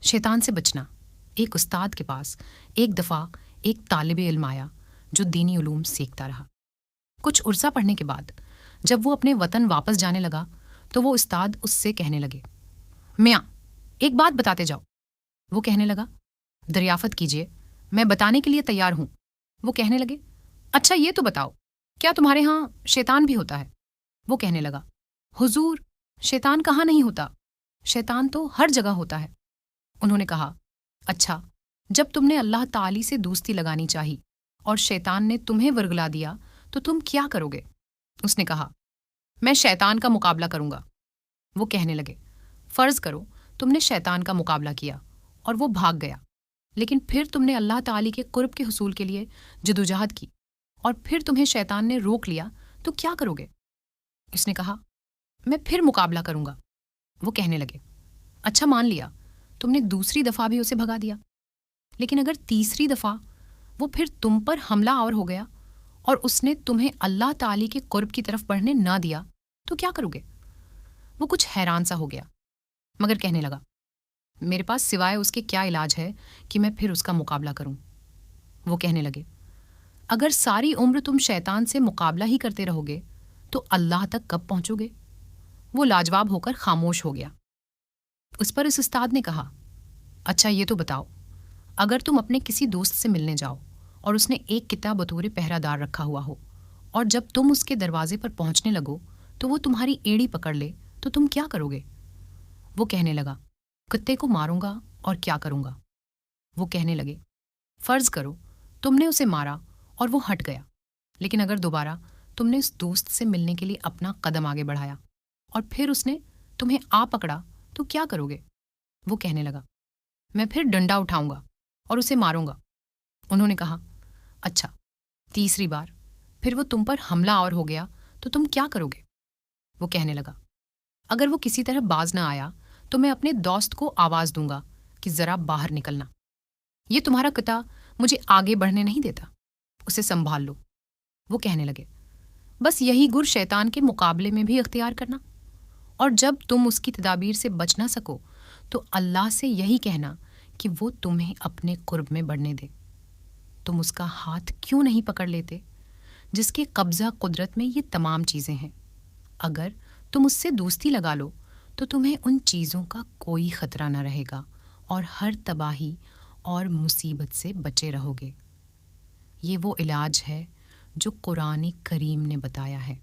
شیطان سے بچنا۔ ایک استاد کے پاس ایک دفعہ ایک طالب علم آیا جو دینی علوم سیکھتا رہا۔ کچھ عرصہ پڑھنے کے بعد جب وہ اپنے وطن واپس جانے لگا تو وہ استاد اس سے کہنے لگے، میاں ایک بات بتاتے جاؤ۔ وہ کہنے لگا، دریافت کیجئے، میں بتانے کے لیے تیار ہوں۔ وہ کہنے لگے، اچھا یہ تو بتاؤ، کیا تمہارے ہاں شیطان بھی ہوتا ہے؟ وہ کہنے لگا، حضور شیطان کہاں نہیں ہوتا، شیطان تو ہر جگہ ہوتا ہے۔ انہوں نے کہا، اچھا جب تم نے اللہ تعالی سے دوستی لگانی چاہی اور شیطان نے تمہیں ورگلا دیا تو تم کیا کرو گے؟ اس نے کہا، میں شیطان کا مقابلہ کروں گا۔ وہ کہنے لگے، فرض کرو تم نے شیطان کا مقابلہ کیا اور وہ بھاگ گیا، لیکن پھر تم نے اللہ تعالی کے قرب کے حصول کے لیے جدوجہد کی اور پھر تمہیں شیطان نے روک لیا تو کیا کرو گے؟ اس نے کہا، میں پھر مقابلہ کروں گا۔ وہ کہنے لگے، اچھا مان لیا تم نے دوسری دفعہ بھی اسے بھگا دیا، لیکن اگر تیسری دفعہ وہ پھر تم پر حملہ آور ہو گیا اور اس نے تمہیں اللہ تعالی کے قرب کی طرف بڑھنے نہ دیا تو کیا کرو گے؟ وہ کچھ حیران سا ہو گیا مگر کہنے لگا، میرے پاس سوائے اس کے کیا علاج ہے کہ میں پھر اس کا مقابلہ کروں؟ وہ کہنے لگے، اگر ساری عمر تم شیطان سے مقابلہ ہی کرتے رہو گے تو اللہ تک کب پہنچو گے؟ وہ لاجواب ہو کر خاموش ہو گیا۔ اس پر اس استاد نے کہا، اچھا یہ تو بتاؤ، اگر تم اپنے کسی دوست سے ملنے جاؤ اور اس نے ایک کتا بطور پہرہ دار رکھا ہوا ہو اور جب تم اس کے دروازے پر پہنچنے لگو تو وہ تمہاری ایڑی پکڑ لے تو تم کیا کرو گے؟ وہ کہنے لگا، کتے کو ماروں گا اور کیا کروں گا؟ وہ کہنے لگے، فرض کرو تم نے اسے مارا اور وہ ہٹ گیا، لیکن اگر دوبارہ تم نے اس دوست سے ملنے کے لیے اپنا قدم آگے بڑھایا اور پھر اس نے تمہیں آ پکڑا تو کیا کرو گے؟ وہ کہنے لگا، میں پھر ڈنڈا اٹھاؤں گا اور اسے ماروں گا۔ انہوں نے کہا، اچھا تیسری بار پھر وہ تم پر حملہ آور ہو گیا تو تم کیا کرو گے؟ وہ کہنے لگا، اگر وہ کسی طرح باز نہ آیا تو میں اپنے دوست کو آواز دوں گا کہ ذرا باہر نکلنا، یہ تمہارا کتا مجھے آگے بڑھنے نہیں دیتا، اسے سنبھال لو۔ وہ کہنے لگے، بس یہی گر شیطان کے مقابلے میں بھی اختیار کرنا، اور جب تم اس کی تدابیر سے بچ نہ سکو تو اللہ سے یہی کہنا کہ وہ تمہیں اپنے قرب میں بڑھنے دے۔ تم اس کا ہاتھ کیوں نہیں پکڑ لیتے جس کے قبضہ قدرت میں یہ تمام چیزیں ہیں؟ اگر تم اس سے دوستی لگا لو تو تمہیں ان چیزوں کا کوئی خطرہ نہ رہے گا اور ہر تباہی اور مصیبت سے بچے رہو گے۔ یہ وہ علاج ہے جو قرآن کریم نے بتایا ہے۔